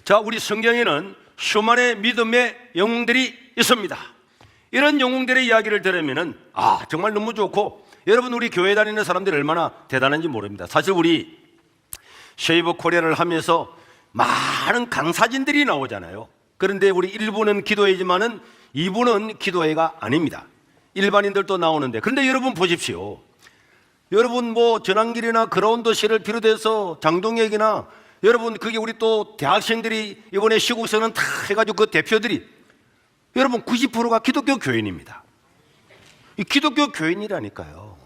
자, 우리 성경에는 수많은 믿음의 영웅들이 있습니다. 이런 영웅들의 이야기를 들으면은 정말 너무 좋고, 여러분 우리 교회 다니는 사람들이 얼마나 대단한지 모릅니다. 사실 우리 쉐이브 코리아를 하면서 많은 강사진들이 나오잖아요. 그런데 우리 1부는 기도회지만은 2부는 기도회가 아닙니다. 일반인들도 나오는데, 그런데 여러분 보십시오. 여러분 뭐 전환길이나 그라운드실을 비롯해서 장동혁이나 여러분 그게 우리 또 대학생들이 이번에 시국선언 다 해가지고 그 대표들이 여러분 90%가 기독교 교인입니다. 이 기독교 교인이라니까요.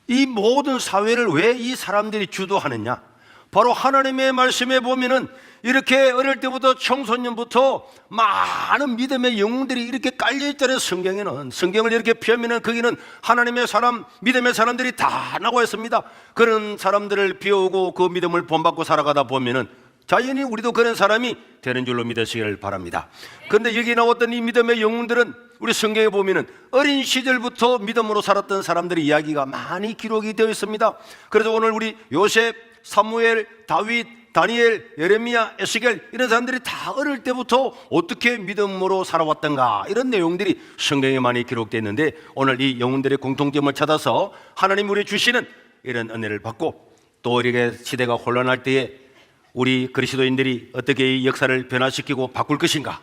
이 모든 사회를 왜 이 사람들이 주도하느냐? 바로 하나님의 말씀에 보면은 이렇게 어릴 때부터 청소년부터 많은 믿음의 영웅들이 이렇게 깔려있잖아요. 성경에는. 성경을 이렇게 펴면은 거기는 하나님의 사람, 믿음의 사람들이 다 나와 있습니다. 그런 사람들을 비우고 그 믿음을 본받고 살아가다 보면은 자연히 우리도 그런 사람이 되는 줄로 믿으시기를 바랍니다. 그런데 여기 나왔던 이 믿음의 영웅들은 우리 성경에 보면은 어린 시절부터 믿음으로 살았던 사람들의 이야기가 많이 기록이 되어 있습니다. 그래서 오늘 우리 요셉, 사무엘, 다윗, 다니엘, 예레미야, 에스겔 이런 사람들이 다 어릴 때부터 어떻게 믿음으로 살아왔던가 이런 내용들이 성경에 많이 기록되어 있는데, 오늘 이 영웅들의 공통점을 찾아서 하나님 우리 주시는 이런 은혜를 받고, 또 이렇게 시대가 혼란할 때에 우리 그리스도인들이 어떻게 이 역사를 변화시키고 바꿀 것인가,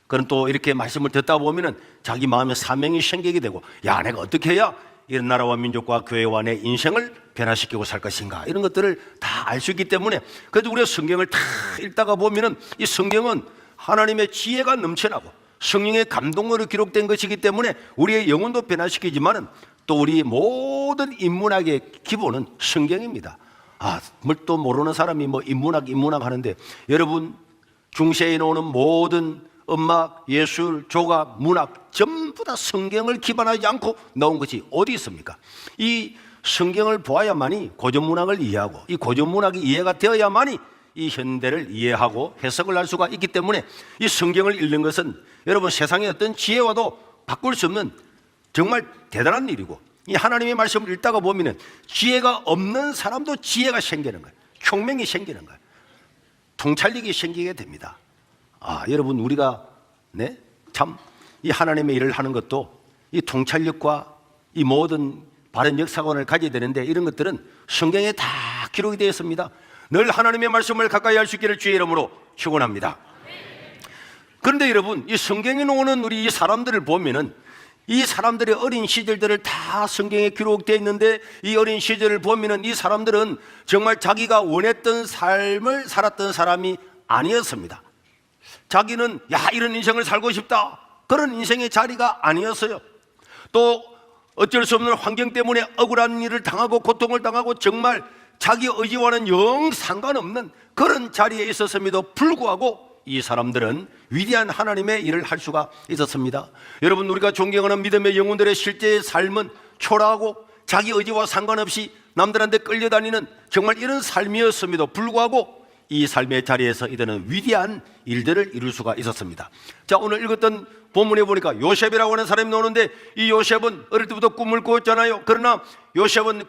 그런 또 이렇게 말씀을 듣다 보면은 자기 마음에 사명이 생기게 되고, 야 내가 어떻게 해야 이런 나라와 민족과 교회와 내 인생을 변화시키고 살 것인가, 이런 것들을 다 알 수 있기 때문에, 그래도 우리가 성경을 다 읽다가 보면은 이 성경은 하나님의 지혜가 넘쳐나고 성령의 감동으로 기록된 것이기 때문에 우리의 영혼도 변화시키지만은 또 우리 모든 인문학의 기본은 성경입니다. 뭘 또 모르는 사람이 뭐 인문학 하는데, 여러분 중세에 나오는 모든 음악, 예술, 조각, 문학 전부 다 성경을 기반하지 않고 나온 것이 어디 있습니까? 이 성경을 보아야만이 고전문학을 이해하고, 이 고전문학이 이해가 되어야만이 이 현대를 이해하고 해석을 할 수가 있기 때문에, 이 성경을 읽는 것은 여러분 세상의 어떤 지혜와도 바꿀 수 없는 정말 대단한 일이고, 이 하나님의 말씀을 읽다가 보면은 지혜가 없는 사람도 지혜가 생기는 거예요. 총명이 생기는 거예요. 통찰력이 생기게 됩니다. 여러분 우리가 참 이 하나님의 일을 하는 것도 이 통찰력과 이 모든 바른 역사관을 가져야 되는데, 이런 것들은 성경에 다 기록이 되어 있습니다. 늘 하나님의 말씀을 가까이 할 수 있기를 주의 이름으로 축원합니다. 그런데 여러분 이 성경에 나오는 우리 이 사람들을 보면은 이 사람들의 어린 시절들을 다 성경에 기록되어 있는데, 이 어린 시절을 보면은 이 사람들은 정말 자기가 원했던 삶을 살았던 사람이 아니었습니다. 자기는 이런 인생을 살고 싶다, 그런 인생의 자리가 아니었어요. 또 어쩔 수 없는 환경 때문에 억울한 일을 당하고 고통을 당하고 정말 자기 의지와는 영 상관없는 그런 자리에 있었음에도 불구하고 이 사람들은 위대한 하나님의 일을 할 수가 있었습니다. 여러분 우리가 존경하는 믿음의 영혼들의 실제의 삶은 초라하고 자기 의지와 상관없이 남들한테 끌려다니는 정말 이런 삶이었음에도 불구하고 이 삶의 자리에서 이들은 위대한 일들을 이룰 수가 있었습니다. 자, 오늘 읽었던 본문에 보니까 요셉이라고 하는 사람이 나오는데, 이 요셉은 어릴 때부터 꿈을 꾸었잖아요. 그러나 요셉은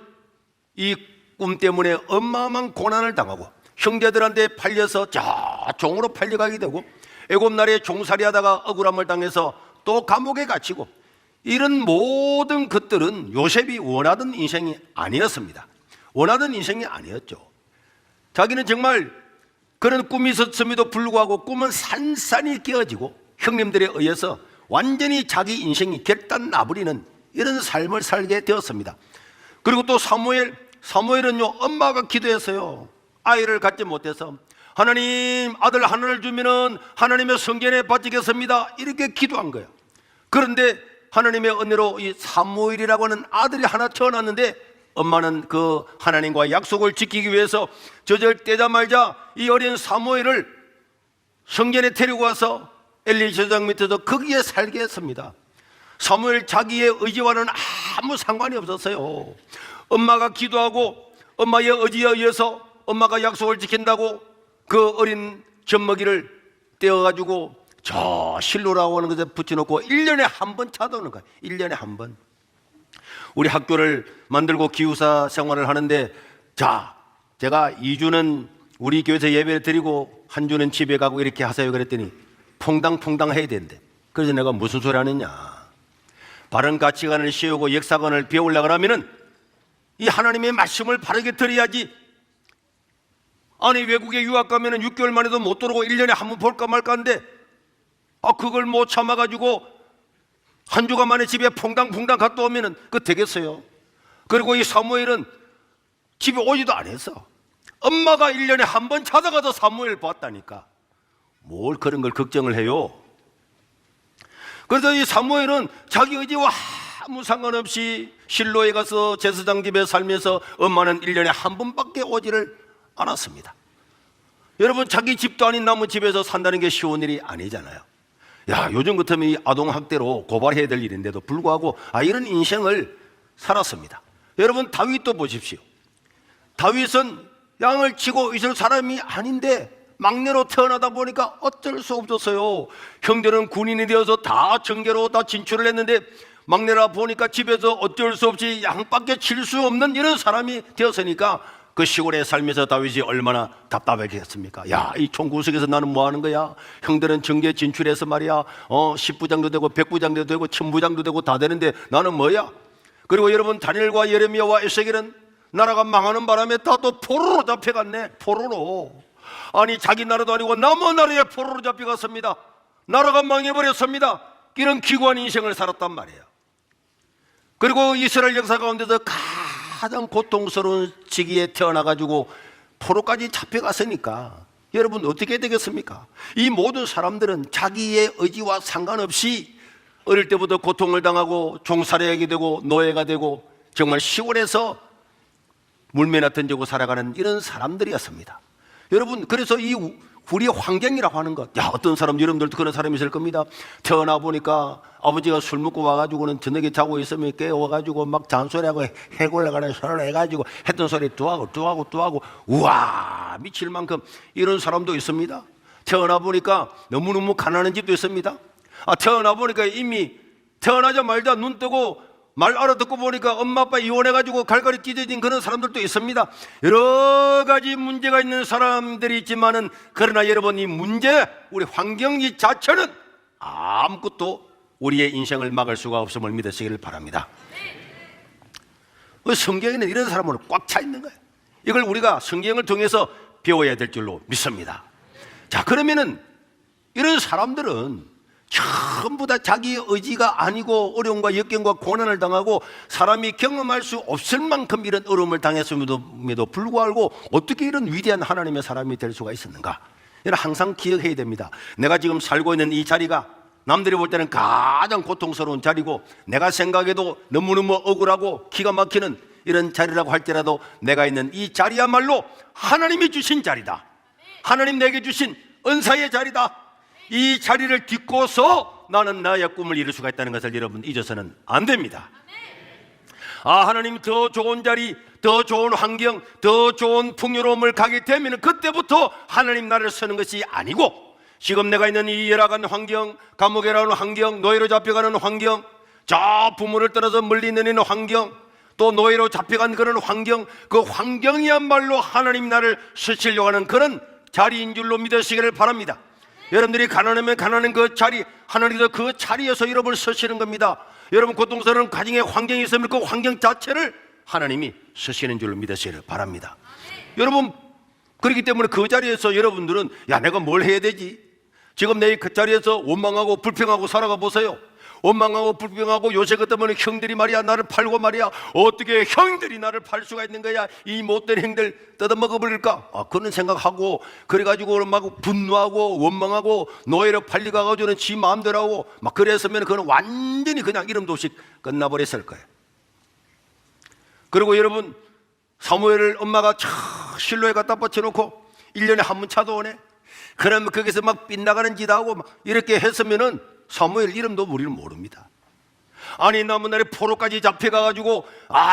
이 꿈 때문에 어마어마한 고난을 당하고 형제들한테 팔려서 종으로 팔려가게 되고, 애굽나라에 종살이 하다가 억울함을 당해서 또 감옥에 갇히고, 이런 모든 것들은 요셉이 원하던 인생이 아니었습니다. 원하던 인생이 아니었죠. 자기는 정말 그런 꿈이 있었음에도 불구하고 꿈은 산산이 깨어지고 형님들에 의해서 완전히 자기 인생이 결단 나버리는 이런 삶을 살게 되었습니다. 그리고 또 사무엘은요, 엄마가 기도했어요. 아이를 갖지 못해서 하나님 아들 하나를 주면은 하나님의 성전에 바치겠습니다, 이렇게 기도한 거예요. 그런데 하나님의 은혜로 이 사무엘이라고 하는 아들이 하나 태어났는데, 엄마는 그 하나님과 약속을 지키기 위해서 저절때자마자 이 어린 사무엘을 성전에 데리고 와서 엘리 제사장 밑에서 거기에 살게 했습니다. 사무엘 자기의 의지와는 아무 상관이 없었어요. 엄마가 기도하고 엄마의 의지에 의해서 엄마가 약속을 지킨다고 그 어린 젖먹이를 떼어가지고 저 실로라고 하는 것에 붙여놓고 1년에 한 번 찾아오는 거예요. 1년에 한 번. 우리 학교를 만들고 기숙사 생활을 하는데, 제가 2주는 우리 교회에서 예배를 드리고 한 주는 집에 가고 이렇게 하세요 그랬더니 퐁당퐁당 해야 된대. 그래서 내가 무슨 소리 하느냐, 바른 가치관을 씌우고 역사관을 배우려고 하면은 이 하나님의 말씀을 바르게 들어야지. 아니 외국에 유학 가면은 6개월 만에도 못 들어오고 1년에 한 번 볼까 말까 하는데 그걸 못 참아가지고 한 주간 만에 집에 퐁당퐁당 갔다 오면은 그거 되겠어요? 그리고 이 사무엘은 집에 오지도 않았어. 엄마가 1년에 한 번 찾아가서 사무엘 봤다니까. 뭘 그런 걸 걱정을 해요? 그래서 이 사무엘은 자기 의지와 아무 상관없이 실로에 가서 제사장 집에 살면서 엄마는 1년에 한 번밖에 오지를 않았습니다. 여러분, 자기 집도 아닌 남의 집에서 산다는 게 쉬운 일이 아니잖아요. 야, 요즘 같으면 이 아동학대로 고발해야 될 일인데도 불구하고 이런 인생을 살았습니다. 여러분, 다윗도 보십시오. 다윗은 양을 치고 있을 사람이 아닌데 막내로 태어나다 보니까 어쩔 수 없었어요. 형들은 군인이 되어서 다 정계로 다 진출을 했는데 막내라 보니까 집에서 어쩔 수 없이 양밖에 칠 수 없는 이런 사람이 되었으니까 그 시골에 살면서 다윗이 얼마나 답답했겠습니까? 야, 이 총구석에서 나는 뭐 하는 거야? 형들은 정계 진출해서 말이야 10부장도 되고 100부장도 되고 1000부장도 되고 다 되는데 나는 뭐야? 그리고 여러분, 다니엘과 예레미야와 에스겔은 나라가 망하는 바람에 다 또 포로로 잡혀갔네. 포로로. 아니 자기 나라도 아니고 남의 나라에 포로로 잡혀갔습니다. 나라가 망해버렸습니다. 이런 기구한 인생을 살았단 말이에요. 그리고 이스라엘 역사 가운데서 가장 고통스러운 시기에 태어나가지고 포로까지 잡혀갔으니까 여러분 어떻게 되겠습니까? 이 모든 사람들은 자기의 의지와 상관없이 어릴 때부터 고통을 당하고 종살이하게 되고 노예가 되고 정말 시골에서 물매나 던지고 살아가는 이런 사람들이었습니다. 여러분, 그래서 이 우리의 환경이라고 하는 것, 어떤 사람, 여러분들도 그런 사람이 있을 겁니다. 태어나 보니까 아버지가 술 먹고 와가지고는 저녁에 자고 있으면 깨워가지고 막 잔소리하고 해골라가는 소리를 해가지고 했던 소리 또 하고 우와 미칠 만큼 이런 사람도 있습니다. 태어나 보니까 너무너무 가난한 집도 있습니다. 태어나 보니까 이미 태어나자마자 눈 뜨고 말 알아듣고 보니까 엄마 아빠 이혼해가지고 갈갈이 찢어진 그런 사람들도 있습니다. 여러 가지 문제가 있는 사람들이 있지만은 그러나 여러분, 이 문제, 우리 환경 이 자체는 아무것도 우리의 인생을 막을 수가 없음을 믿으시기를 바랍니다. 성경에는 이런 사람으로 꽉 차 있는 거예요. 이걸 우리가 성경을 통해서 배워야 될 줄로 믿습니다. 자, 그러면은 이런 사람들은 전부 다 자기 의지가 아니고 어려움과 역경과 고난을 당하고 사람이 경험할 수 없을 만큼 이런 어려움을 당했음에도 불구하고 어떻게 이런 위대한 하나님의 사람이 될 수가 있었는가? 이걸 항상 기억해야 됩니다. 내가 지금 살고 있는 이 자리가 남들이 볼 때는 가장 고통스러운 자리고 내가 생각해도 너무너무 억울하고 기가 막히는 이런 자리라고 할지라도 내가 있는 이 자리야말로 하나님이 주신 자리다. 하나님 내게 주신 은사의 자리다. 이 자리를 딛고서 나는 나의 꿈을 이룰 수가 있다는 것을 여러분 잊어서는 안 됩니다. 하나님 더 좋은 자리, 더 좋은 환경, 더 좋은 풍요로움을 가게 되면 그때부터 하나님 나를 쓰는 것이 아니고 지금 내가 있는 이 열악한 환경, 감옥이라는 환경, 노예로 잡혀가는 환경, 저 부모를 떠나서 멀리 내리는 환경, 또 노예로 잡혀간 그런 환경, 그 환경이야말로 하나님 나를 쓰시려고 하는 그런 자리인 줄로 믿으시기를 바랍니다. 여러분들이 가난하면 가난한 그 자리, 하나님께서 그 자리에서 여러분을 쓰시는 겁니다. 여러분 고통스러운 가정의 환경이 있으면 그 환경 자체를 하나님이 쓰시는 줄로 믿으시기를 바랍니다. 여러분, 그렇기 때문에 그 자리에서 여러분들은 내가 뭘 해야 되지? 지금 내 그 자리에서 원망하고 불평하고 살아가 보세요. 원망하고 불평하고 요새 것 때문에 형들이 말이야 나를 팔고 말이야 어떻게 형들이 나를 팔 수가 있는 거야? 이 못된 형들 뜯어먹어버릴까? 그런 생각하고 그래가지고 막 분노하고 원망하고 노예로 팔려가가지고는 지 마음대로 하고 막 그랬으면 그건 완전히 그냥 이름도 없이 끝나버렸을 거예요. 그리고 여러분, 사무엘을 엄마가 실로에 갖다 받쳐놓고 1년에 한 번 찾아오네. 그러면 거기서 막 빗나가는 짓 하고 막 이렇게 했으면은 사무엘 이름도 우리는 모릅니다. 아니 남은 날에 포로까지 잡혀가가지고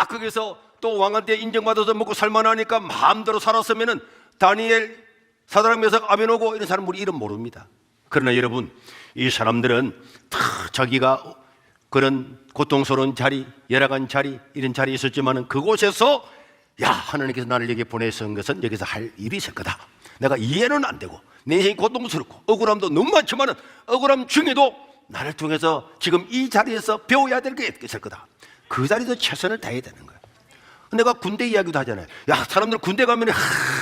거기서 또 왕한테 인정받아서 먹고 살만하니까 마음대로 살았으면은 다니엘, 사드락, 메삭, 아벤노고 이런 사람 우리 이름 모릅니다. 그러나 여러분, 이 사람들은 다 자기가 그런 고통스러운 자리, 열악한 자리, 이런 자리에 있었지만은 그곳에서 하나님께서 나를 여기 보내신 것은 여기서 할 일이 있을 거다. 내가 이해는 안 되고 내 인생이 고통스럽고 억울함도 너무 많지만은 억울함 중에도 나를 통해서 지금 이 자리에서 배워야 될 게 있을 거다. 그 자리에서 최선을 다해야 되는 거야. 내가 군대 이야기도 하잖아요. 야, 사람들 군대 가면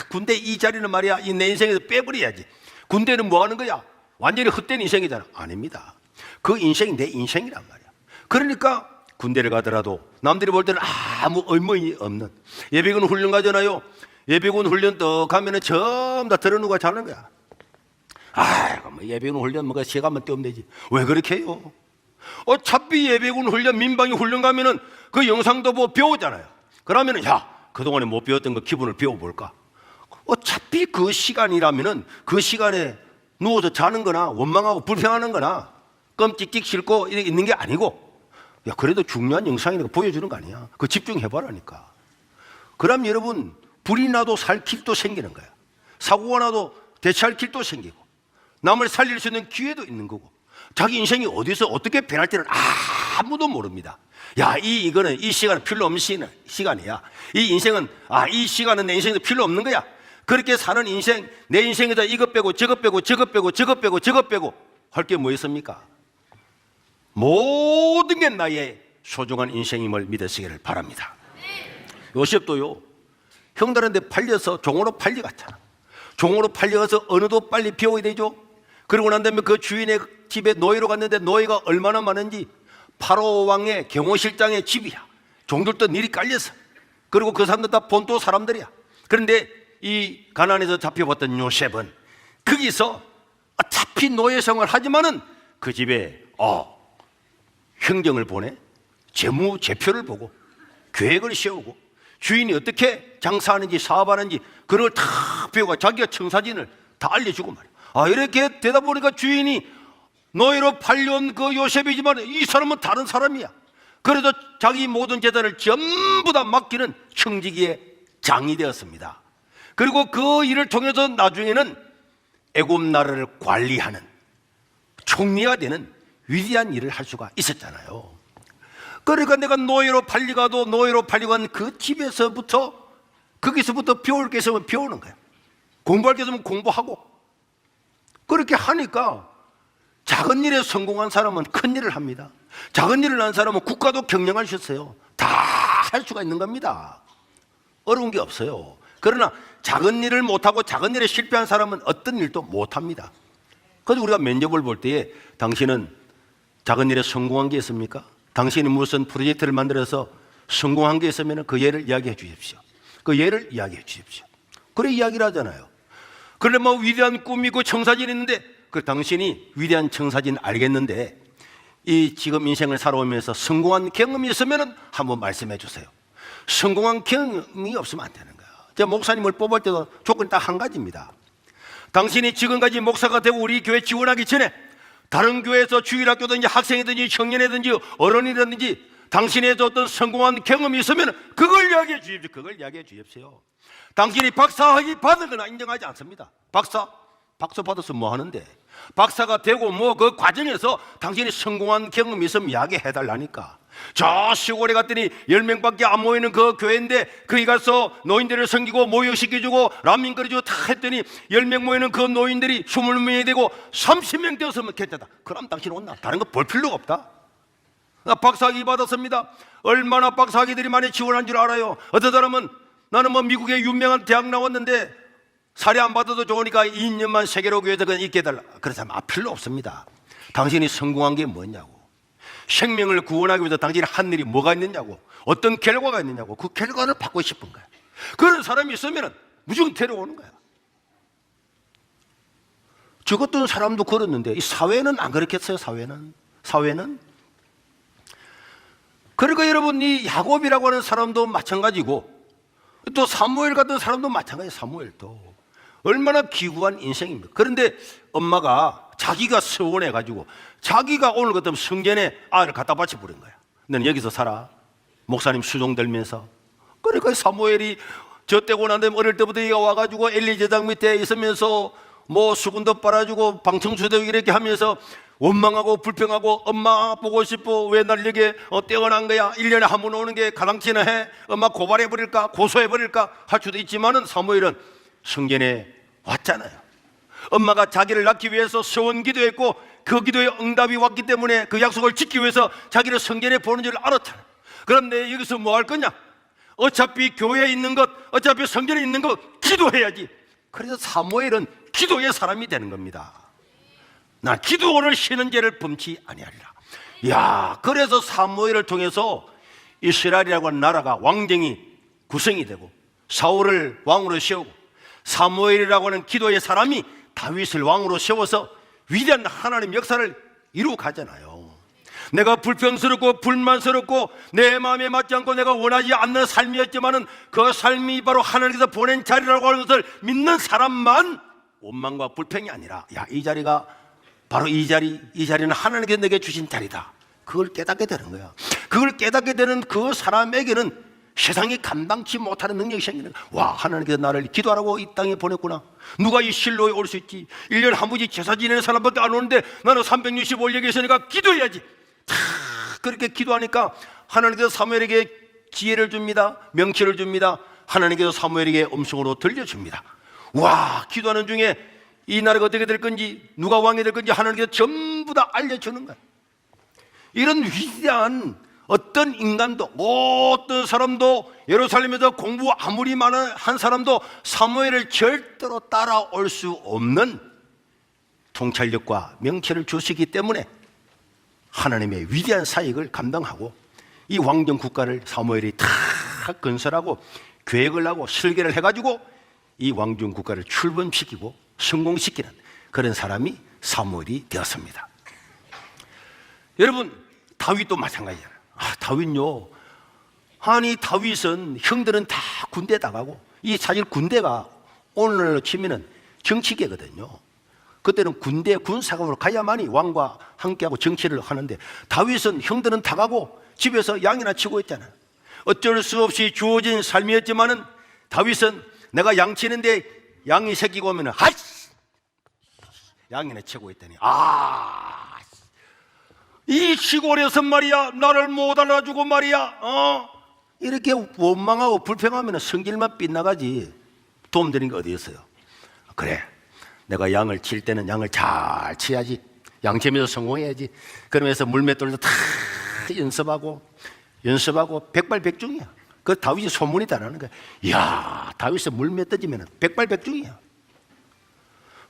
군대 이 자리는 말이야 이 내 인생에서 빼버려야지. 군대는 뭐 하는 거야? 완전히 헛된 인생이잖아. 아닙니다. 그 인생이 내 인생이란 말이야. 그러니까 군대를 가더라도 남들이 볼 때는 아무 의문이 없는 예비군 훈련 가잖아요. 예비군 훈련 또 가면은 전부 다 들어누가 자는 거야. 아이고 뭐 예비군 훈련 뭐가 시간만 띄우면 되지. 왜 그렇게 해요? 어차피 예비군 훈련 민방위 훈련 가면은 그 영상도 뭐 배우잖아요. 그러면은 야 그동안에 못 배웠던 거 기분을 배워볼까? 어차피 그 시간이라면은 그 시간에 누워서 자는 거나 원망하고 불평하는 거나 껌찍찍 싣고 있는 게 아니고 야 그래도 중요한 영상이니까 보여주는 거 아니야. 그거 집중해보라니까. 그럼 여러분 불이 나도 살 길도 생기는 거야. 사고가 나도 대처할 길도 생기고 남을 살릴 수 있는 기회도 있는 거고 자기 인생이 어디서 어떻게 변할지는 아무도 모릅니다. 야 이거는 이 시간은 필요 없는 시간이야. 이 인생은 이 시간은 내 인생에서 필요 없는 거야. 그렇게 사는 인생, 내 인생에서 이것 빼고 저것 빼고 저것 빼고 저것 빼고 저것 빼고 할 게 뭐 있습니까? 모든 게 나의 소중한 인생임을 믿으시기를 바랍니다. 요셉도요 형들한테 팔려서 종으로 팔려갔잖아. 종으로 팔려가서 어느도 빨리 배워야 되죠. 그러고 난 다음에 그 주인의 집에 노예로 갔는데 노예가 얼마나 많은지 파로 왕의 경호실장의 집이야. 종들도 일이 깔려서. 그리고 그 사람들 다 본토 사람들이야. 그런데 이 가나안에서 잡혀봤던 요셉은 거기서 어차피 노예 생활을 하지만은 그 집에 행정을 보내 재무제표를 보고 계획을 세우고 주인이 어떻게 장사하는지 사업하는지 그런 걸 다 배우고 자기가 청사진을 다 알려주고 말이야. 이렇게 되다 보니까 주인이 노예로 팔려온 그 요셉이지만 이 사람은 다른 사람이야. 그래서 자기 모든 재산을 전부 다 맡기는 청지기의 장이 되었습니다. 그리고 그 일을 통해서 나중에는 애굽 나라를 관리하는 총리가 되는 위대한 일을 할 수가 있었잖아요. 그러니까 내가 노예로 팔려가도 노예로 팔려간 그 집에서부터 거기서부터 배울 게 있으면 배우는 거야. 공부할 게 있으면 공부하고 그렇게 하니까 작은 일에 성공한 사람은 큰 일을 합니다. 작은 일을 한 사람은 국가도 경영할 수 있어요. 다 할 수가 있는 겁니다. 어려운 게 없어요. 그러나 작은 일을 못하고 작은 일에 실패한 사람은 어떤 일도 못합니다. 그래서 우리가 면접을 볼 때에 당신은 작은 일에 성공한 게 있습니까? 당신이 무슨 프로젝트를 만들어서 성공한 게 있으면 그 예를 이야기해 주십시오. 그 예를 이야기해 주십시오. 그래 이야기를 하잖아요. 그런데 뭐 위대한 꿈이고 청사진이 있는데 그 당신이 위대한 청사진 알겠는데 이 지금 인생을 살아오면서 성공한 경험이 있으면 한번 말씀해 주세요. 성공한 경험이 없으면 안 되는 거예요. 제가 목사님을 뽑을 때도 조건이 딱 한 가지입니다. 당신이 지금까지 목사가 되고 우리 교회 지원하기 전에 다른 교회에서 주일학교든지 학생이든지 청년이든지 어른이든지 당신의 어떤 성공한 경험이 있으면 그걸 이야기해 주십시오. 그걸 이야기해 주십시오. 당신이 박사학위 받은 인정하지 않습니다. 박사 받아서 뭐 하는데? 박사가 되고 뭐 그 과정에서 당신이 성공한 경험이 있으면 이야기해 달라니까. 저 시골에 갔더니 10명밖에 안 모이는 그 교회인데 거기 가서 노인들을 섬기고 모욕시켜주고 라면 끓여주고 다 했더니 10명 모이는 그 노인들이 20명이 되고 30명 되었으면 괜찮다. 그럼 당신 온나? 다른 거 볼 필요가 없다. 나 박사학위 받았습니다. 얼마나 박사학위들이 많이 지원한 줄 알아요. 어떤 사람은 나는 뭐 미국의 유명한 대학 나왔는데 사례 안 받아도 좋으니까 2년만 세계로 교회에서 그냥 있게 해달라. 그런 사람 필요 없습니다. 당신이 성공한 게 뭐냐고. 생명을 구원하기 위해서 당신이 한 일이 뭐가 있느냐고. 어떤 결과가 있느냐고. 그 결과를 받고 싶은 거야. 그런 사람이 있으면 무조건 데려오는 거야. 죽었던 사람도 그렇는데 이 사회는 안 그렇겠어요. 사회는 그러니까 여러분 이 야곱이라고 하는 사람도 마찬가지고 또 사무엘 같은 사람도 마찬가지예요. 사무엘도 얼마나 기구한 인생입니까? 그런데 엄마가 자기가 서운해가지고 자기가 오늘 같으면 성전에 아이를 갖다 바쳐버린 거야. 너는 여기서 살아. 목사님 수종 들면서. 그러니까 사무엘이 저 때고 난 다음에 어릴 때부터 얘가 와가지고 엘리 제장 밑에 있으면서 뭐 수건도 빨아주고 방청소도 이렇게 하면서 원망하고 불평하고 엄마 보고 싶어. 왜 날 여기에 떼어난 거야. 1년에 한 번 오는 게 가당치나 해. 엄마 고발해버릴까 고소해버릴까 할 수도 있지만은 사무엘은 성전에 왔잖아요. 엄마가 자기를 낳기 위해서 서원 기도했고 그 기도에 응답이 왔기 때문에 그 약속을 지키기 위해서 자기를 성전에 보는 줄 알았잖아요. 그런데 여기서 뭐 할 거냐? 어차피 교회에 있는 것, 어차피 성전에 있는 것 기도해야지. 그래서 사무엘은 기도의 사람이 되는 겁니다. 나 기도를 쉬는 죄를 범치 아니하리라. 야, 그래서 사무엘을 통해서 이스라엘이라고 하는 나라가 왕정이 구성이 되고 사울을 왕으로 세우고 사무엘이라고 하는 기도의 사람이 다윗을 왕으로 세워서 위대한 하나님의 역사를 이루어 가잖아요. 내가 불평스럽고 불만스럽고 내 마음에 맞지 않고 내가 원하지 않는 삶이었지만은 그 삶이 바로 하나님께서 보낸 자리라고 하는 것을 믿는 사람만 원망과 불평이 아니라, 야, 이 자리가 바로 이 자리는 하나님께서 내게 주신 자리다. 그걸 깨닫게 되는 거야. 그걸 깨닫게 되는 그 사람에게는 세상이 감당치 못하는 능력이 생기는 거야. 와, 하나님께서 나를 기도하라고 이 땅에 보냈구나. 누가 이 실로에 올 수 있지? 1년에 한 번씩 제사 지내는 사람밖에 안 오는데 나는 365일 있으니까 기도해야지. 그렇게 기도하니까 하나님께서 사무엘에게 지혜를 줍니다. 명치를 줍니다. 하나님께서 사무엘에게 음성으로 들려줍니다. 와, 기도하는 중에 이 나라가 어떻게 될 건지, 누가 왕이 될 건지 하나님께서 전부 다 알려주는 거야. 이런 위대한 어떤 인간도, 어떤 사람도, 예루살렘에서 공부 아무리 많은 한 사람도 사무엘을 절대로 따라올 수 없는 통찰력과 명체를 주시기 때문에 하나님의 위대한 사역을 감당하고 이 왕정 국가를 사무엘이 다 건설하고 계획을 하고 설계를 해가지고 이 왕정 국가를 출범시키고 성공시키는 그런 사람이 사무엘이 되었습니다. 여러분, 다윗도 마찬가지잖아요. 다윗요, 아니 다윗은 형들은 다 군대 나가고, 이 사실 군대가 오늘날로 치면은 정치계거든요. 그때는 군대 군사관으로 가야만이 왕과 함께하고 정치를 하는데, 다윗은 형들은 다 가고 집에서 양이나 치고 있잖아요. 어쩔 수 없이 주어진 삶이었지만은 다윗은 내가 양 치는데 양이 새끼고 오면은 하이씨, 양이나 치고 있다니, 이 시골에서 말이야 나를 못 알아주고 말이야, 이렇게 원망하고 불평하면 성질만 빗나가지 도움되는 게 어디 있어요? 그래, 내가 양을 칠 때는 양을 잘 치야지, 양치면서 성공해야지. 그러면서 물맷돌도 다 연습하고 백발백중이야. 그 다윗이 소문이 다 나는 거야. 이야, 다윗이 물맷 떠지면 백발백중이야.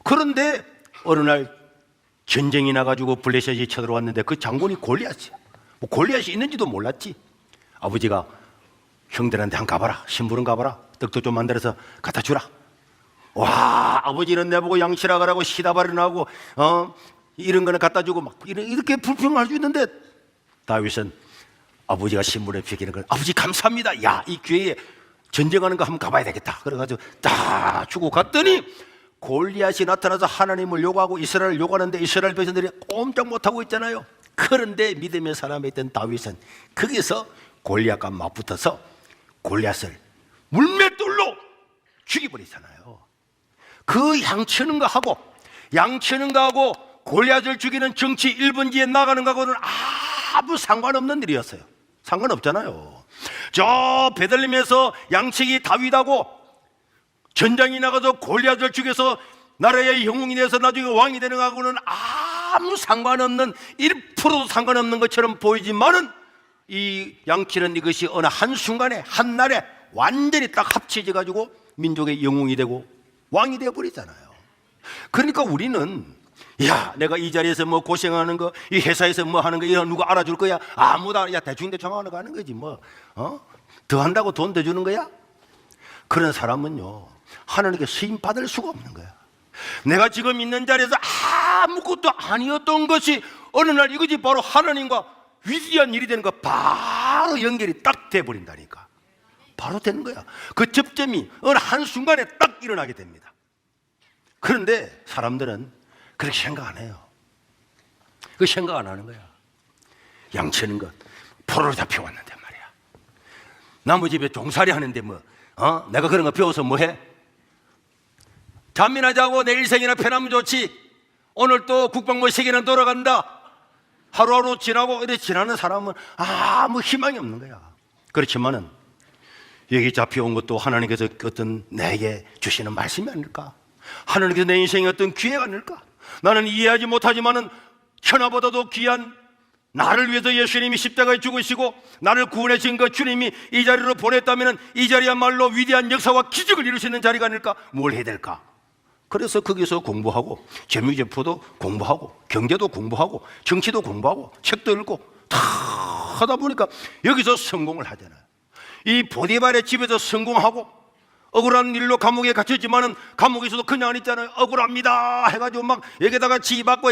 그런데 어느 날 전쟁이 나가지고 블레셋이 쳐들어왔는데 그 장군이 골리앗이야. 뭐 골리앗이 있는지도 몰랐지. 아버지가 형들한테 한 가봐라, 신부름 가봐라, 떡도 좀 만들어서 갖다 주라. 와, 아버지는 내보고 양치라 가라고 시다발이 나고 이런 거는 갖다 주고 막 이렇게 불평할 수 있는데, 다윗은 아버지가 신부를 비키는 걸, 아버지 감사합니다. 야, 이 기회에 전쟁하는 거 한번 가봐야 되겠다. 그래가지고 딱 주고 갔더니 골리앗이 나타나서 하나님을 욕하고 이스라엘을 욕하는데 이스라엘 백성들이 꼼짝 못하고 있잖아요. 그런데 믿음의 사람이 있던 다윗은 거기서 골리앗과 맞붙어서 골리앗을 물맷돌로 죽여버리잖아요. 그 양치는 거 하고 골리앗을 죽이는 정치 1번지에 나가는 거하고는 아무 상관없는 일이었어요. 상관없잖아요. 저 베들레헴에서 양치기 다윗하고 전장이 나가서 골리앗을 죽여서 나라의 영웅이 돼서 나중에 왕이 되는 거하고는 아무 상관없는, 1%도 상관없는 것처럼 보이지만은 이 양치는 이것이 어느 한순간에 한날에 완전히 딱 합쳐져 가지고 민족의 영웅이 되고 왕이 되어 버리잖아요. 그러니까 우리는, 야, 내가 이 자리에서 뭐 고생하는 거, 이 회사에서 뭐 하는 거, 이런 누가 알아줄 거야? 아무도 안, 야, 대충 하는 거 하는 거지 뭐. 더 한다고 돈 더 주는 거야? 그런 사람은요, 하나님께 쓰임 받을 수가 없는 거야. 내가 지금 있는 자리에서 아무것도 아니었던 것이 어느 날 이것이 바로 하나님과 위대한 일이 되는 거, 바로 연결이 딱 돼버린다니까. 바로 되는 거야. 그 접점이 어느 한순간에 딱 일어나게 됩니다. 그런데 사람들은 그렇게 생각 안 해요. 그 생각 안 하는 거야. 양치는 것 포로로 잡혀왔는데 말이야. 나무 집에 종살이 하는데 뭐, 내가 그런 거 배워서 뭐 해? 잠이나 자고 내일 생이나 편하면 좋지. 오늘 또 국방부 3개나 돌아간다. 하루하루 지나고 이렇게 지나는 사람은 아무 희망이 없는 거야. 그렇지만은 여기 잡혀온 것도 하나님께서 어떤 내게 주시는 말씀이 아닐까? 하나님께서 내 인생에 어떤 기회가 아닐까? 나는 이해하지 못하지만은 천하보다도 귀한 나를 위해서 예수님이 십자가에 죽으시고 나를 구원해 주신 그 주님이 이 자리로 보냈다면 이 자리야말로 위대한 역사와 기적을 이룰 수 있는 자리가 아닐까? 뭘 해야 될까? 그래서 거기서 공부하고 재무제표도 공부하고 경제도 공부하고 정치도 공부하고 책도 읽고 다 하다 보니까 여기서 성공을 하잖아요. 이 보디발의 집에서 성공하고 억울한 일로 감옥에 갇혔지만은 감옥에서도 그냥 안 있잖아요. 억울합니다 해가지고 막 여기다가 지 받고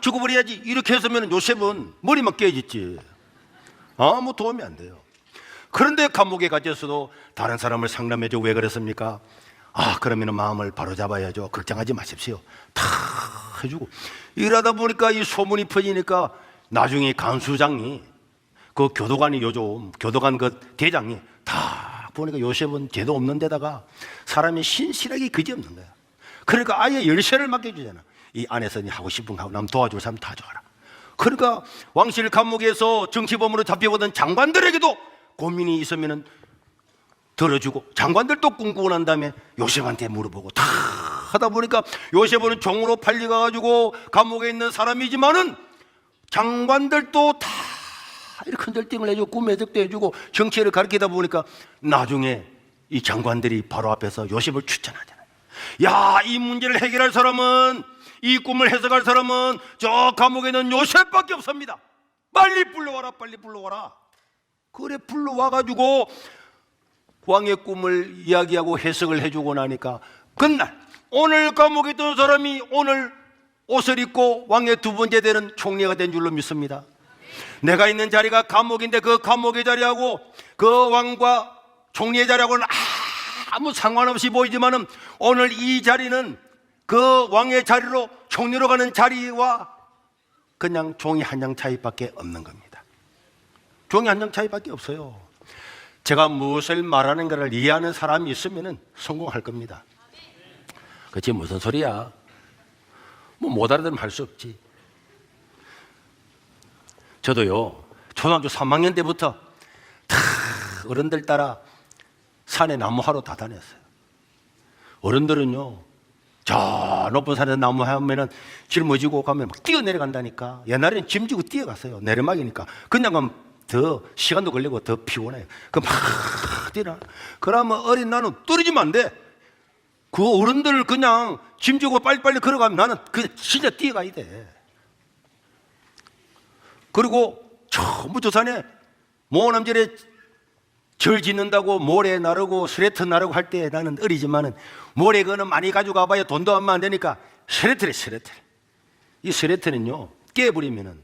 죽어버려야지 이렇게 했으면 요셉은 머리만 깨졌지. 아무 도움이 안 돼요. 그런데 감옥에 갇혔어도 다른 사람을 상담해줘. 왜 그랬습니까? 그러면 마음을 바로잡아야죠. 걱정하지 마십시오. 다 해주고 일하다 보니까 이 소문이 퍼지니까 나중에 간수장이 그 교도관이 요즘 교도관 그 대장이 다 보니까 요셉은 죄도 없는 데다가 사람이 신실하게 그지없는 거야. 그러니까 아예 열쇠를 맡겨주잖아. 이 안에서 하고 싶은 거 하고 남 도와줄 사람 다 줘라. 그러니까 왕실 감옥에서 정치범으로 잡혀오던 장관들에게도 고민이 있으면은 들어주고 장관들도 꿈꾸고 난 다음에 요셉한테 물어보고 다 하다 보니까 요셉은 종으로 팔려가지고 감옥에 있는 사람이지만은 장관들도 다 이렇게 컨설팅을 해주고 꿈 해석도 해주고 정치를 가르치다 보니까 나중에 이 장관들이 바로 앞에서 요셉을 추천하잖아요. 야, 이 문제를 해결할 사람은, 이 꿈을 해석할 사람은 저 감옥에 있는 요셉밖에 없습니다. 빨리 불러와라, 빨리 불러와라. 그래 불러와가지고 왕의 꿈을 이야기하고 해석을 해주고 나니까 그날 오늘 감옥에 있던 사람이 오늘 옷을 입고 왕의 두 번째 되는 총리가 된 줄로 믿습니다. 내가 있는 자리가 감옥인데 그 감옥의 자리하고 그 왕과 총리의 자리하고는 아무 상관없이 보이지만은 오늘 이 자리는 그 왕의 자리로 총리로 가는 자리와 그냥 종이 한 장 차이밖에 없는 겁니다. 종이 한 장 차이밖에 없어요. 제가 무엇을 말하는가를 이해하는 사람이 있으면 성공할 겁니다. 그치 무슨 소리야? 뭐 못 알아들으면 할 수 없지. 저도요 초등학교 3학년 때부터 다 어른들 따라 산에 나무하러 다 다녔어요. 어른들은요 저 높은 산에서 나무 하면은 짊어지고 가면 막 뛰어내려간다니까. 옛날에는 짐지고 뛰어갔어요. 내리막이니까. 그냥 가면 더 시간도 걸리고 더 피곤해요. 그 막 뛰어. 그러면 어린 나는 떨어지면 안 돼. 그 어른들을 그냥 짐지고 빨리빨리 걸어가면 나는 그 진짜 뛰어가야 돼. 그리고 전부 저 산에 모남절에 절 짓는다고 모래 나르고 스레트 나르고 할 때 나는 어리지만은 모래 그는 많이 가지고 가봐야 돈도 얼마 안 되니까 스레트래 스레트. 이 스레트는요 깨버리면은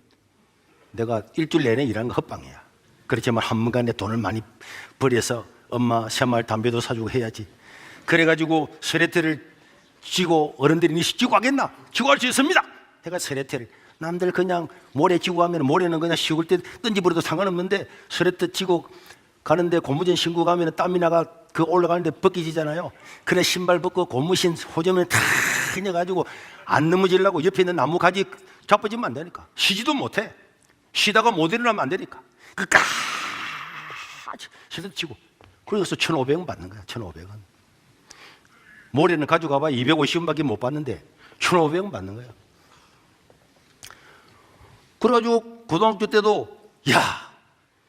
내가 일주일 내내 일한 거 헛방이야. 그렇지만 한순간에 돈을 많이 벌여서 엄마 새마을 담배도 사주고 해야지. 그래가지고 스레트를 쥐고 어른들이 니 쥐고 가겠나? 쥐고 갈 수 있습니다. 내가 스레트를 남들 그냥 모래 쥐고 가면 모래는 그냥 쉬울 때 던지버려도 상관없는데 스레트 쥐고 가는데 고무신 신고 가면 땀이 나가 그 올라가는데 벗기지잖아요. 그래 신발 벗고 고무신 호점에 다 해가지고 안 넘어지려고 옆에 있는 나무 가지 자빠지면 안 되니까. 쉬지도 못해. 쉬다가 못 일어나면 안 되니까. 그까지 스레트 쥐고 그래서 1,500원 받는 거야. 1,500원. 모래는 가져가봐 250원밖에 못 받는데 1,500원 받는 거야. 그래가지고 고등학교 때도 야,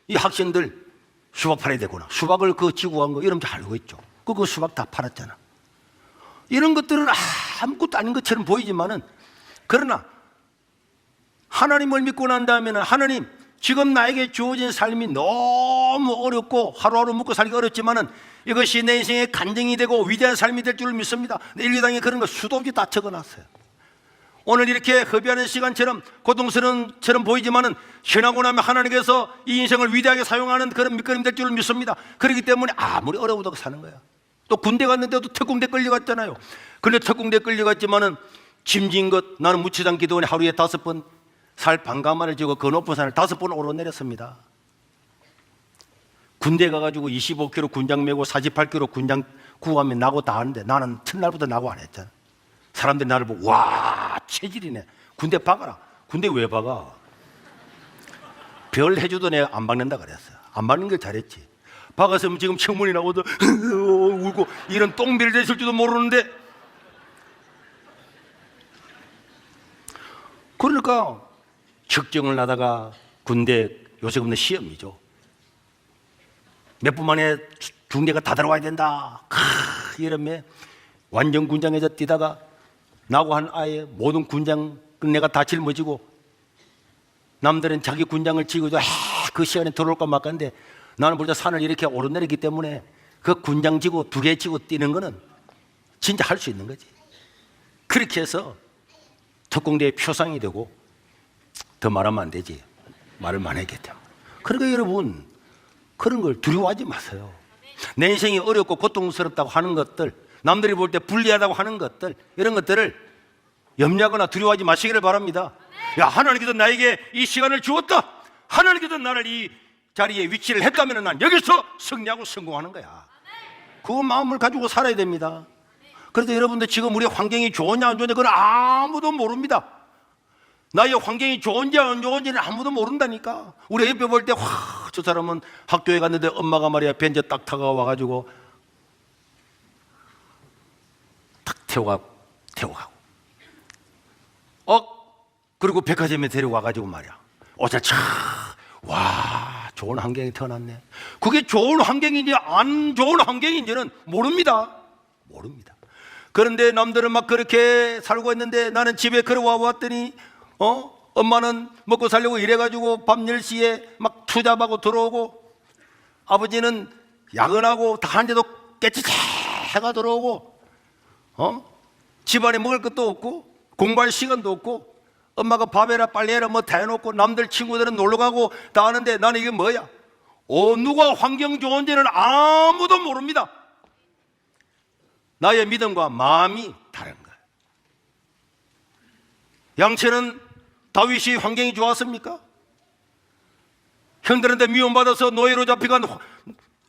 이 학생들 수박 팔아야 되구나. 수박을 그 지고 간 거 이러면 알고 있죠. 그 수박 다 팔았잖아. 이런 것들은 아무것도 아닌 것처럼 보이지만은 그러나 하나님을 믿고 난 다음에는 하나님 지금 나에게 주어진 삶이 너무 어렵고 하루하루 먹고 살기 어렵지만은 이것이 내 인생의 간증이 되고 위대한 삶이 될 줄 믿습니다. 일기당에 그런 거 수도 없이 다 적어놨어요. 오늘 이렇게 허비하는 시간처럼 고통스러운처럼 보이지만은 신하고 나면 하나님께서 이 인생을 위대하게 사용하는 그런 밑거름이 될 줄 믿습니다. 그렇기 때문에 아무리 어려워도 사는 거야. 또 군대 갔는데도 특공대 끌려갔잖아요. 근데 특공대 끌려갔지만은 짐진 것 나는 무치장 기도원에 하루에 5번 살 반가마를 지고 그 높은 산을 5번 오르내렸습니다. 군대 가가지고 25kg 군장 메고 48kg 군장 구하면 나고 다 하는데 나는 첫날부터 나고 안 했잖아. 사람들이 나를 보고 와 체질이네. 군대 박아라. 군대 왜 박아? 별 해줘도 내가 안 박는다 그랬어요. 안 박는 걸 잘했지. 박았으면 지금 청문이 나오도 울고 이런 똥배를 됐을지도 모르는데 그러니까 측정을 하다가 군대 요새 없는 시험이죠. 몇 분 만에 중대가 다 들어와야 된다. 이러면 완전 군장에서 뛰다가 나고 한 아예 모든 군장 끝내가 다 짊어지고 남들은 자기 군장을 지고도 그 시간에 들어올까 말까인데 나는 벌써 산을 이렇게 오르내리기 때문에 그 군장 지고 2개 지고 뛰는 거는 진짜 할 수 있는 거지. 그렇게 해서 특공대의 표상이 되고 더 말하면 안 되지. 말을 많이했겠다. 그러니까 여러분 그런 걸 두려워하지 마세요. 내 인생이 어렵고 고통스럽다고 하는 것들, 남들이 볼 때 불리하다고 하는 것들, 이런 것들을 염려하거나 두려워하지 마시기를 바랍니다. 야, 하나님께서 나에게 이 시간을 주었다. 하나님께서 나를 이 자리에 위치를 했다면 난 여기서 승리하고 성공하는 거야. 그 마음을 가지고 살아야 됩니다. 그래서 여러분들 지금 우리 환경이 좋으냐 안 좋으냐 그건 아무도 모릅니다. 나의 환경이 좋은지 안 좋은지는 아무도 모른다니까. 우리 옆에 볼 때 저 사람은 학교에 갔는데 엄마가 말이야 벤저 딱 타고 와가지고 딱 태워가고 그리고 백화점에 데려와가지고 말이야 어차 와 좋은 환경에 태어났네. 그게 좋은 환경인지 안 좋은 환경인지는 모릅니다. 그런데 남들은 막 그렇게 살고 있는데 나는 집에 걸어와 왔더니 엄마는 먹고 살려고 일해가지고 밤 10시에 막 투잡하고 들어오고 아버지는 야근하고 다 하는데도 깨치치 해가 들어오고 집안에 먹을 것도 없고 공부할 시간도 없고 엄마가 밥해라 빨리 해라 뭐 다 해놓고 남들 친구들은 놀러가고 다 하는데 나는 이게 뭐야? 누가 환경 좋은지는 아무도 모릅니다. 나의 믿음과 마음이 다른 거야. 양채는 다윗이 환경이 좋았습니까? 형들한테 미움받아서 노예로 잡혀간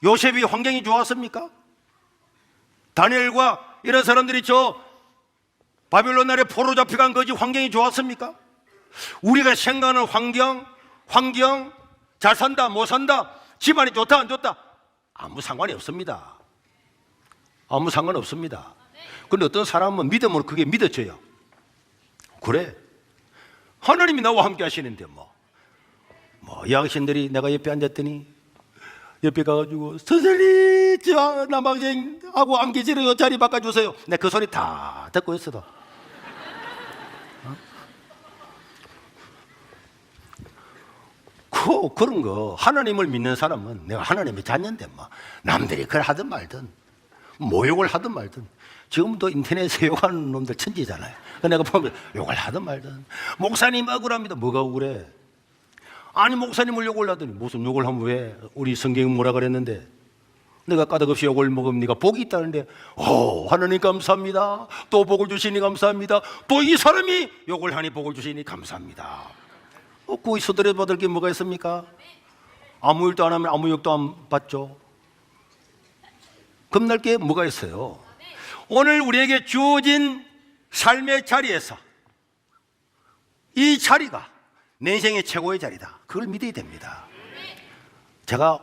요셉이 환경이 좋았습니까? 다니엘과 이런 사람들이 저 바빌론 나라에 포로 잡혀간 거지 환경이 좋았습니까? 우리가 생각하는 환경 잘 산다 못 산다 집안이 좋다 안 좋다 아무 상관이 없습니다. 아무 상관없습니다. 그런데 어떤 사람은 믿음으로 그게 믿어져요. 그래 하나님이 나와 함께 하시는데 여학생들이 내가 옆에 앉았더니 옆에 가가지고 선생님 저 남학생하고 암기 지르요 자리 바꿔주세요. 내가 그 소리 다 듣고 있어도 그런 거 하나님을 믿는 사람은 내가 하나님의 자녀인데 남들이 그걸 하든 말든 모욕을 하든 말든 지금도 인터넷에 욕하는 놈들 천지잖아요. 내가 보면 욕을 하든 말든 목사님 억울합니다. 뭐가 억울해? 아니 목사님을 욕을 하더니 무슨 욕을 하면 왜? 우리 성경이 뭐라 그랬는데 내가 까닭없이 욕을 먹으면 네가 복이 있다는데 하나님 감사합니다. 또 복을 주시니 감사합니다. 또 이 사람이 욕을 하니 복을 주시니 감사합니다. 거기서 들여받을 게 뭐가 있습니까? 아무 일도 안 하면 아무 욕도 안 받죠. 겁날 게 뭐가 있어요? 오늘 우리에게 주어진 삶의 자리에서 이 자리가 내 인생의 최고의 자리다. 그걸 믿어야 됩니다. 제가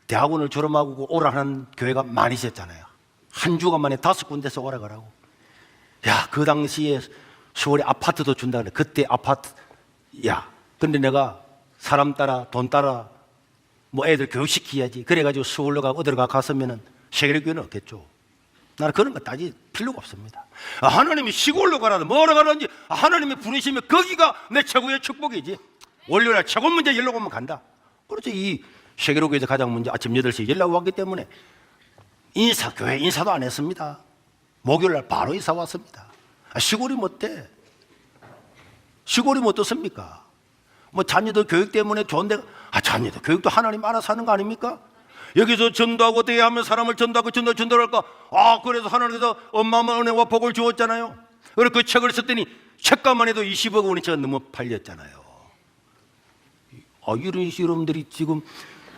대학원을 졸업하고 오라는 교회가 많이 있었잖아요. 한 주간 만에 5군데서 오라 가라고. 야, 그 당시에 서울에 아파트도 준다 그래. 그때 아파트 근데 내가 사람 따라 돈 따라 애들 교육시켜야지. 그래가지고 서울로 가고 어디로 갔으면은 세계교회는 없겠죠. 나는 그런 거 따질 필요가 없습니다. 하나님이 시골로 가라든 뭐로 가라든지 하나님이 부르시면 거기가 내 최고의 축복이지. 월요일날 최고 문제 연락 오면 간다. 그렇죠. 이 세계로교회에서 가장 먼저 아침 8시에 연락 왔기 때문에 교회 인사도 안 했습니다. 목요일날 바로 인사 왔습니다. 시골이 어때? 시골이 어떻습니까? 자녀들 교육 때문에 좋은데 자녀들 교육도 하나님 알아서 하는 거 아닙니까? 여기서 전도하고 어떻게 하면 사람을 전도하고 전도를 할까? 그래서 하나님께서 엄마만 은혜와 복을 주었잖아요. 그래서 그 책을 썼더니 책값만 해도 20억 원이 제가 넘어 팔렸잖아요. 이런 여러분들이 지금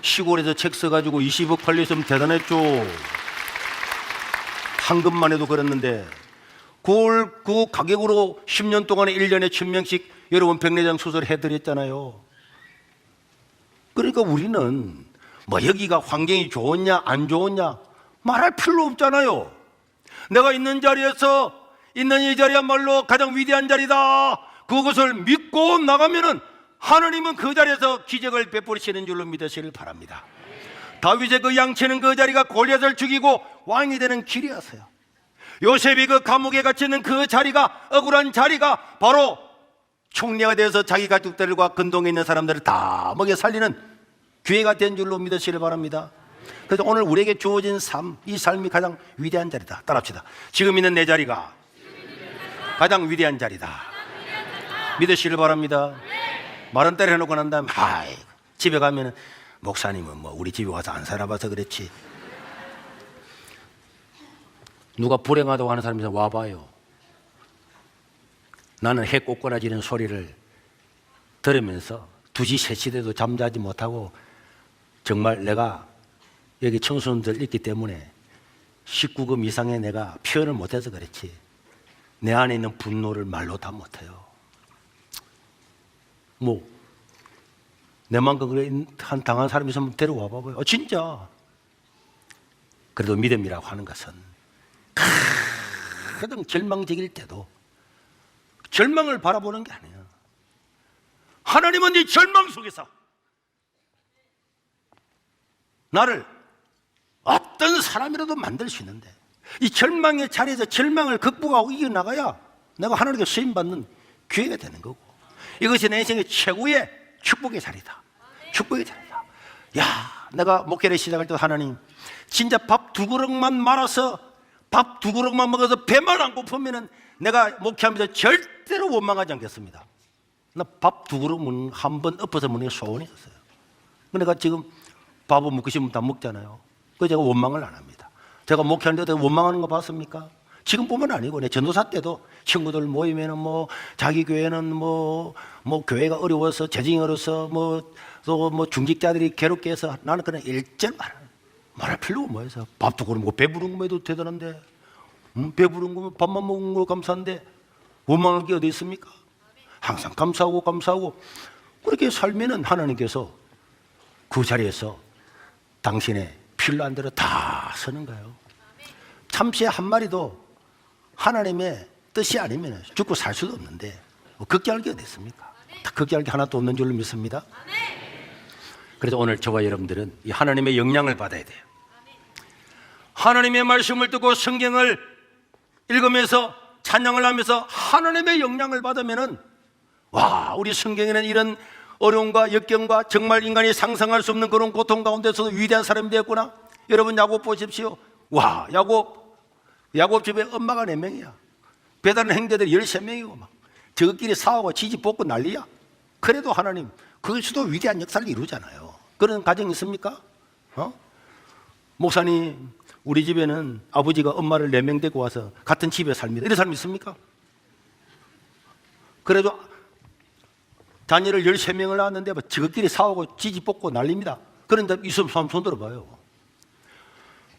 시골에서 책 써가지고 20억 팔렸으면 대단했죠. 한금만 해도 그랬는데 그 가격으로 10년 동안에 1년에 1000명씩 여러분 백내장 수술 해드렸잖아요. 그러니까 우리는 여기가 환경이 좋으냐 안 좋으냐 말할 필요 없잖아요. 내가 있는 자리에서 있는 이 자리야말로 가장 위대한 자리다. 그것을 믿고 나가면은 하나님은 그 자리에서 기적을 베푸시는 줄로 믿으시길 바랍니다. 다윗의 그 양치는 그 자리가 골리앗을 죽이고 왕이 되는 길이었어요. 요셉이 그 감옥에 갇히는 그 자리가, 억울한 자리가 바로 총리가 되어서 자기 가족들과 근동에 있는 사람들을 다 먹여 살리는 기회가 된 줄로 믿으시길 바랍니다. 그래서 오늘 우리에게 주어진 삶, 이 삶이 가장 위대한 자리다. 따라합시다. 지금 있는 내 자리가 가장 위대한 자리다. 믿으시길 바랍니다. 말은 때려 해놓고 난 다음에 집에 가면은 목사님은 뭐 우리 집에 와서 안 살아봐서 그렇지. 누가 불행하다고 하는 사람이 와봐요. 나는 해 꼬꼬라지는 소리를 들으면서 2시, 3시 돼도 잠자지 못하고 정말 내가 여기 청소년들 있기 때문에 19금 이상의 내가 표현을 못해서 그렇지 내 안에 있는 분노를 말로 다 못해요. 뭐 내만큼 그래 한 당한 사람이 있으면 데려와 봐봐요. 진짜. 그래도 믿음이라고 하는 것은 가장 절망적일 때도 절망을 바라보는 게 아니에요. 하나님은 이 절망 속에서 나를 어떤 사람이라도 만들 수 있는데 이 절망의 자리에서 절망을 극복하고 이겨나가야 내가 하나님께 쓰임받는 기회가 되는 거고, 이것이 내 인생의 최고의 축복의 자리다. 축복의 자리다. 야, 내가 목회를 시작할 때 하나님 진짜 밥 2그릇만 말아서 밥 2그릇만 먹어서 배만 안 고프면은 내가 목회하면서 절대로 원망하지 않겠습니다. 나 밥 2그릇 한 번 엎어서 먹는 게 소원이 있었어요. 내가 지금 밥을 먹고 싶으면 다 먹잖아요. 그래서 제가 원망을 안 합니다. 제가 목회하는데 원망하는 거 봤습니까? 지금뿐만 아니고 내 전도사 때도 친구들 모이면은 뭐 자기 교회는 뭐 교회가 어려워서 재정이 어려워서 또 중직자들이 괴롭게 해서 나는 그냥 일절 말할 필요가 뭐 해서 밥도 그러고 배부른 거 해도 대단한데 배부른 거면 밥만 먹은 거 감사한데 원망할 게 어디 있습니까? 항상 감사하고 그렇게 살면은 하나님께서 그 자리에서 당신의 필요한 대로 다 서는 거예요. 참새 한 마리도 하나님의 뜻이 아니면 죽고 살 수도 없는데 걱정할 게 어디 있습니까? 걱정할 게 하나도 없는 줄로 믿습니다. 그래서 오늘 저와 여러분들은 이 하나님의 영향을 받아야 돼요. 하나님의 말씀을 듣고 성경을 읽으면서 찬양을 하면서 하나님의 영향을 받으면은 와, 우리 성경에는 이런 어려움과 역경과 정말 인간이 상상할 수 없는 그런 고통 가운데서도 위대한 사람이 되었구나. 여러분 야곱 보십시오. 와, 야곱 집에 엄마가 4명이야. 배다른 형제들이 13명이고 막 저것끼리 싸우고 지지 볶고 난리야. 그래도 하나님 그것도 위대한 역사를 이루잖아요. 그런 가정 있습니까? 목사님, 우리 집에는 아버지가 엄마를 4명 데리고 와서 같은 집에 삽니다. 이런 사람 있습니까? 그래도 자녀를 13명을 낳았는데 저것끼리 싸우고 지지 볶고 난립니다. 그런데 있으면 손 들어봐요.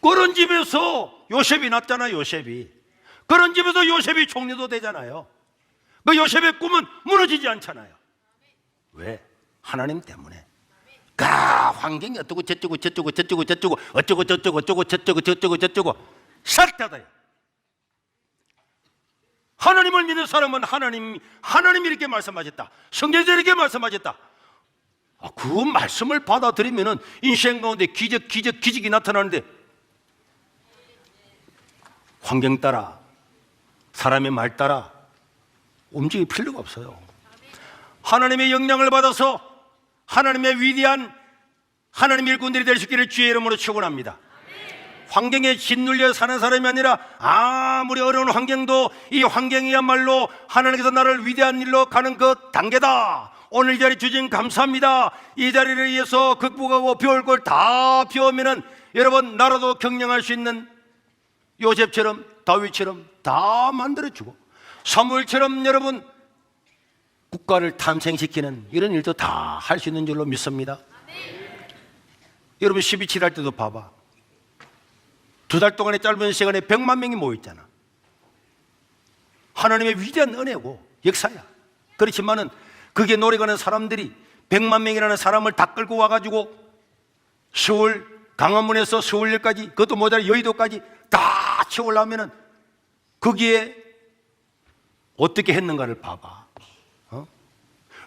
그런 집에서 요셉이 났잖아요. 요셉이. 그런 집에서 요셉이 총리도 되잖아요. 그 요셉의 꿈은 무너지지 않잖아요. 왜? 하나님 때문에. 환경이 어쩌고 저쩌고 싹 닫아요. 하나님을 믿는 사람은 하나님이 이렇게 말씀하셨다. 성경에서 이렇게 말씀하셨다. 그 말씀을 받아들이면은 인생 가운데 기적이 나타나는데 환경 따라 사람의 말 따라 움직일 필요가 없어요. 하나님의 영향을 받아서 하나님의 위대한 하나님의 일꾼들이 될 수 있기를 주의 이름으로 축원합니다. 환경에 짓눌려 사는 사람이 아니라 아무리 어려운 환경도 이 환경이야말로 하나님께서 나를 위대한 일로 가는 그 단계다. 오늘 이 자리 주신 감사합니다. 이 자리를 위해서 극복하고 배울 걸 다 배우면은 여러분 나라도 경영할 수 있는 요셉처럼 다윗처럼 다 만들어주고 사무엘처럼 여러분 국가를 탄생시키는 이런 일도 다 할 수 있는 줄로 믿습니다. 여러분 12.7 할 때도 봐봐. 2달 동안의 짧은 시간에 100만 명이 모였잖아. 하나님의 위대한 은혜고 역사야. 그렇지만은 그게 노래가는 사람들이 100만 명이라는 사람을 다 끌고 와가지고 서울 강화문에서 서울역까지 그것도 모자라 여의도까지 다 채우려면은 거기에 어떻게 했는가를 봐봐.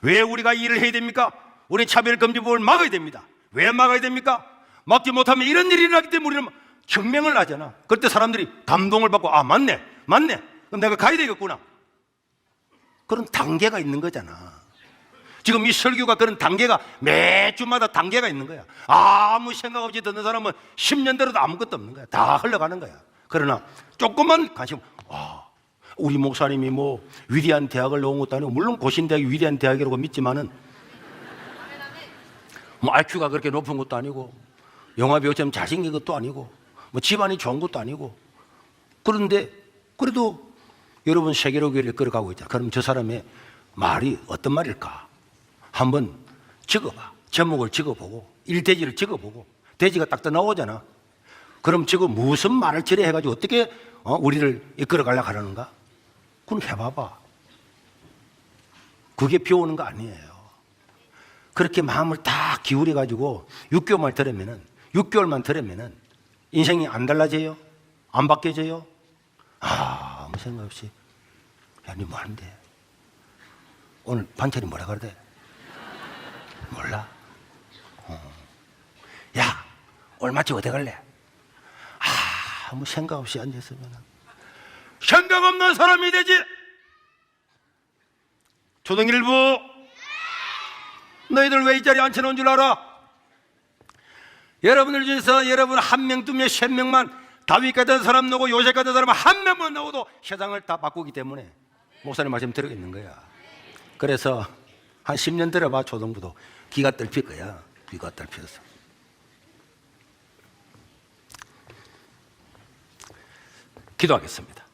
왜 우리가 이 일을 해야 됩니까? 우리 차별금지법을 막아야 됩니다. 왜 막아야 됩니까? 막지 못하면 이런 일이 일어나기 때문에 우리는 혁명을 하잖아. 그때 사람들이 감동을 받고 아 맞네 그럼 내가 가야 되겠구나. 그런 단계가 있는 거잖아. 지금 이 설교가 그런 단계가 매 주마다 단계가 있는 거야. 아무 생각 없이 듣는 사람은 10년 대로도 아무것도 없는 거야. 다 흘러가는 거야. 그러나 조금만 관심, 우리 목사님이 뭐 위대한 대학을 나온 것도 아니고, 물론 고신대학이 위대한 대학이라고 믿지만은 뭐 IQ가 그렇게 높은 것도 아니고 영화배우처럼 잘생긴 것도 아니고 뭐 집안이 좋은 것도 아니고, 그런데 그래도 여러분 세계로 교회를 끌어가고 있잖아. 그럼 저 사람의 말이 어떤 말일까? 한번 적어봐. 제목을 적어보고 일대지를 적어보고 대지가 딱 나오잖아. 그럼 지금 무슨 말을 저래 해가지고 어떻게 우리를 이끌어가려고 하려는가? 그럼 해봐봐. 그게 배우는 거 아니에요. 그렇게 마음을 딱 기울여가지고 6개월만 들으면은 인생이 안 달라져요? 안 바뀌어져요? 아무 생각 없이 야, 니 뭐 하는데? 오늘 반찬이 뭐라 그러대? 몰라? 야, 얼마치 어디 갈래? 아무 생각 없이 앉았으면 생각 없는 사람이 되지. 초등일부 너희들 왜 이 자리에 앉혀놓은 줄 알아? 여러분들 중에서 여러분 한 명, 두 명, 세 명만 다윗 같은 사람 나오고 요셉 같은 사람 한 명만 나오도 세상을 다 바꾸기 때문에 목사님 말씀 들어있는 거야. 그래서 한 10년 들어봐. 초등부도 기가 떨필 거야. 기가 떨펴서. 기도하겠습니다.